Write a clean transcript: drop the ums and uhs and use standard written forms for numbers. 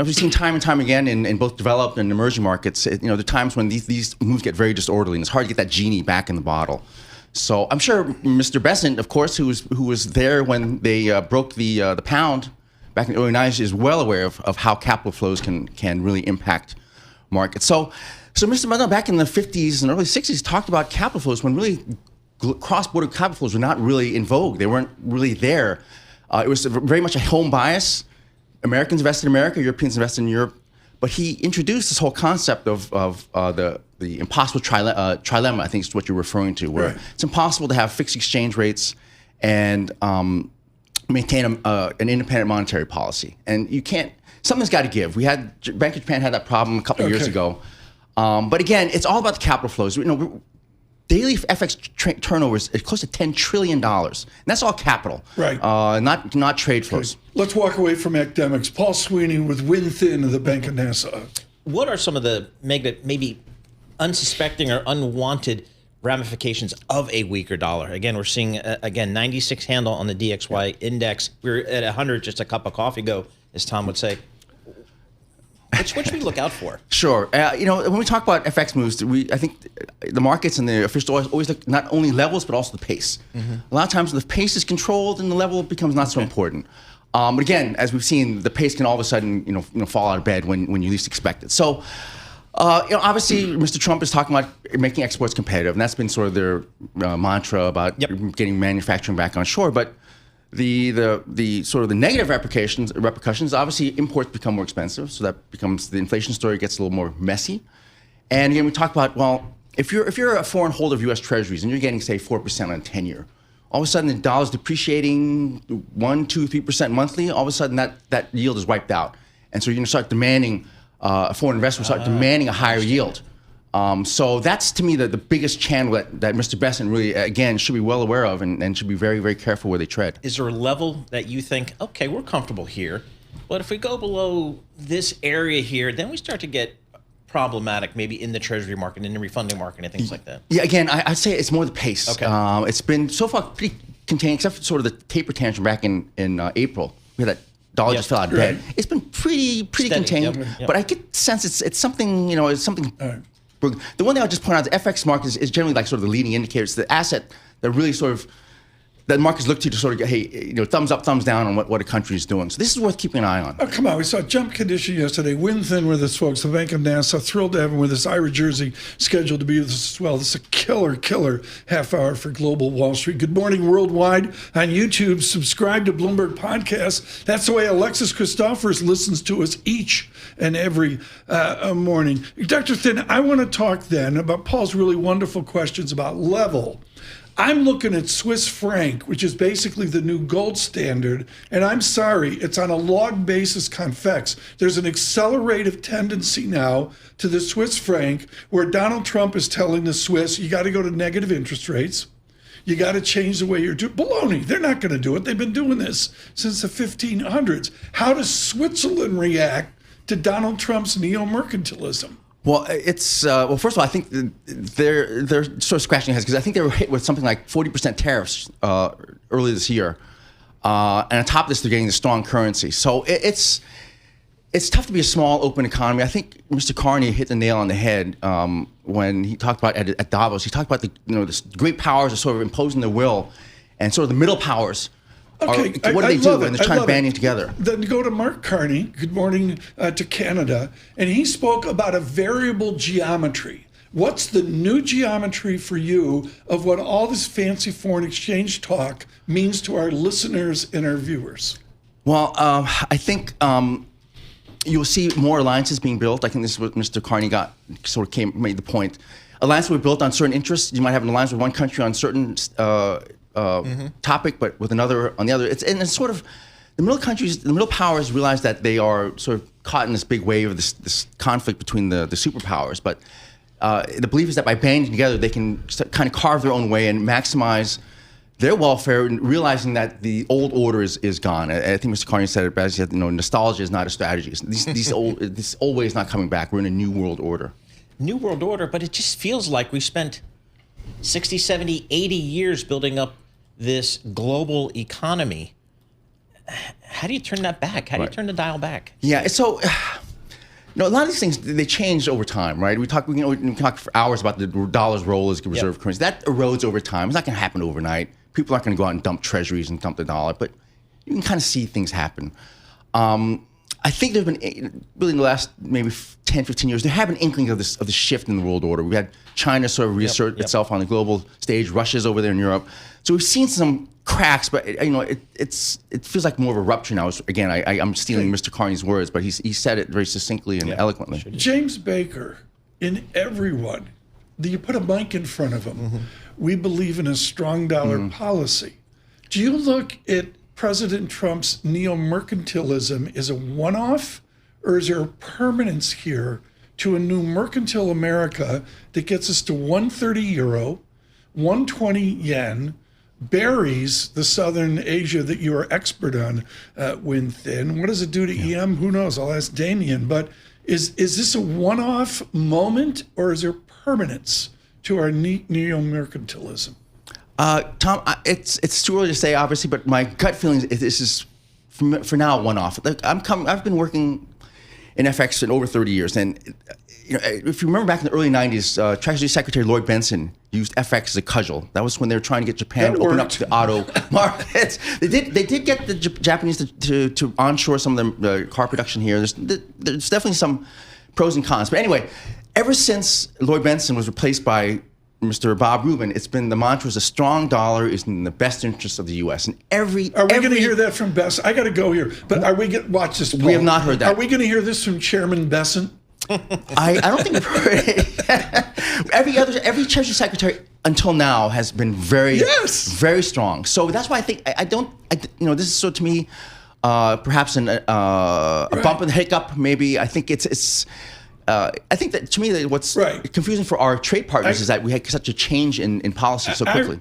as we've seen time and time again in both developed and emerging markets, there are times when these moves get very disorderly, and it's hard to get that genie back in the bottle. So I'm sure Mr. Bessent, of course, who was there when they broke the pound back in the early 90s, is well aware of how capital flows can really impact markets. So Mr. Bessent back in the 50s and early 60s talked about capital flows when really cross-border capital flows were not really in vogue. They weren't really there. It was very much a home bias. Americans invested in America, Europeans invested in Europe. But he introduced this whole concept of the impossible trilemma, I think is what you're referring to, where it's impossible to have fixed exchange rates and maintain an independent monetary policy. And you can't, something's got to give. Bank of Japan had that problem a couple of years ago. But again, it's all about the capital flows. Daily FX turnover is close to $10 trillion. And that's all capital, not trade flows. Let's walk away from academics. Paul Sweeney with WinThin of the Bank of Nassau. What are some of the maybe unsuspecting or unwanted ramifications of a weaker dollar? Again, we're seeing, 96 handle on the DXY index. We were at 100 just a cup of coffee ago, as Tom would say. What should we look out for? Sure. When we talk about FX moves, I think the markets and the officials always look not only levels, but also the pace. A lot of times the pace is controlled and the level becomes not so important. But again, as we've seen, the pace can all of a sudden fall out of bed when you least expect it. So obviously, Mr. Trump is talking about making exports competitive, and that's been sort of their mantra about getting manufacturing back on shore. But the sort of the negative repercussions, obviously imports become more expensive, so that becomes the inflation story gets a little more messy. And again, we talk about, well, if you're a foreign holder of US Treasuries and you're getting, say, 4% on a 10-year, all of a sudden the dollar's depreciating 1%, 2%, 3% monthly, all of a sudden that yield is wiped out. And so you're going to start demanding, a foreign investor will start demanding a higher yield. So that's, to me, the biggest channel that Mr. Bessent really, again, should be well aware of and should be very, very careful where they tread. Is there a level that you think, okay, we're comfortable here, but if we go below this area here, then we start to get problematic, maybe in the Treasury market, in the refunding market, and things like that? Yeah, again, I'd say it's more the pace. Okay. It's been so far pretty contained, except for sort of the taper tantrum back in April. We had that dollar just fell out of bed. It's been pretty contained, but I get the sense it's something, it's something. The one thing I'll just point out, the FX market is generally like sort of the leading indicators, the asset that really sort of, that markets look to sort of, hey, thumbs up, thumbs down on what a country is doing. So this is worth keeping an eye on. Oh, come on. We saw jump condition yesterday. WinThin with us, folks. The Bank of Nassau. Thrilled to have him with us. Ira Jersey scheduled to be with us as well. This is a killer half hour for Global Wall Street. Good morning worldwide on YouTube. Subscribe to Bloomberg Podcast. That's the way Alexis Christophers listens to us each and every morning. Dr. Thin, I want to talk then about Paul's really wonderful questions about level. I'm looking at Swiss franc, which is basically the new gold standard, and I'm sorry, it's on a log basis convex. There's an accelerative tendency now to the Swiss franc where Donald Trump is telling the Swiss, you got to go to negative interest rates. You got to change the way you're doing. Baloney, they're not going to do it. They've been doing this since the 1500s. How does Switzerland react to Donald Trump's neo-mercantilism? Well, it's first of all, I think they're sort of scratching their heads because I think they were hit with something like 40% tariffs early this year, and on top of this, they're getting the strong currency. So it's tough to be a small, open economy. I think Mr. Carney hit the nail on the head when he talked about at Davos. He talked about the great powers are sort of imposing their will, and sort of the middle powers. Okay, what do they do when they're trying to band together? Then go to Mark Carney, good morning to Canada, and he spoke about a variable geometry. What's the new geometry for you of what all this fancy foreign exchange talk means to our listeners and our viewers? Well, I think you'll see more alliances being built. I think this is what Mr. Carney made the point. Alliances were built on certain interests. You might have an alliance with one country on certain topic, but with another on the other. It's sort of the middle powers realize that they are sort of caught in this big wave of this conflict between the superpowers. But the belief is that by banding together, they can kind of carve their own way and maximize their welfare, and realizing that the old order is gone. I think Mr. Carney said it best. He said, nostalgia is not a strategy. This old way is not coming back. We're in a new world order. New world order, but it just feels like we spent 60, 70, 80 years building up this global economy. How do you turn that back? How do you turn the dial back? Yeah, so a lot of these things, they change over time, right? We can talk for hours about the dollar's role as reserve currency. That erodes over time. It's not going to happen overnight. People aren't going to go out and dump treasuries and dump the dollar, but you can kind of see things happen. I think there have been, really in the last maybe 10, 15 years, there have been inklings of the shift in the world order. We had China sort of reassert itself on the global stage. Russia's over there in Europe. So we've seen some cracks, but it feels like more of a rupture now. Again, I'm stealing Mr. Carney's words, but he said it very succinctly and eloquently. James Baker, in everyone, you put a mic in front of him. We believe in a strong dollar policy. Do you look at President Trump's neo-mercantilism as a one-off, or is there a permanence here to a new mercantile America that gets us to 130 euro, 120 yen, buries the Southern Asia that you are expert on, Win Thin? What does it do to EM? Who knows? I'll ask Damien. But is this a one-off moment, or is there permanence to our neo-mercantilism? Tom, it's too early to say, obviously, but my gut feeling is this is, for now, a one-off. I've been working in FX for over 30 years, and if you remember back in the early 90s, Treasury Secretary Lloyd Bessent used FX as a cudgel. That was when they were trying to get Japan to open up to the auto markets. They did get the Japanese to onshore some of the car production here. There's definitely some pros and cons. But anyway, ever since Lloyd Bessent was replaced by Mr. Bob Rubin, it's been the mantra: is a strong dollar is in the best interest of the U.S. And are we going to hear that from Bessent? I got to go here, but are we going watch this? Paul. We have not heard that. Are we going to hear this from Chairman Bessent? I don't think we've heard it. Every Treasury Secretary until now has been very strong. So that's why I think this is so to me perhaps a bump in the hiccup. Maybe I think it's. I think that to me, what's confusing for our trade partners is that we had such a change in policy so quickly.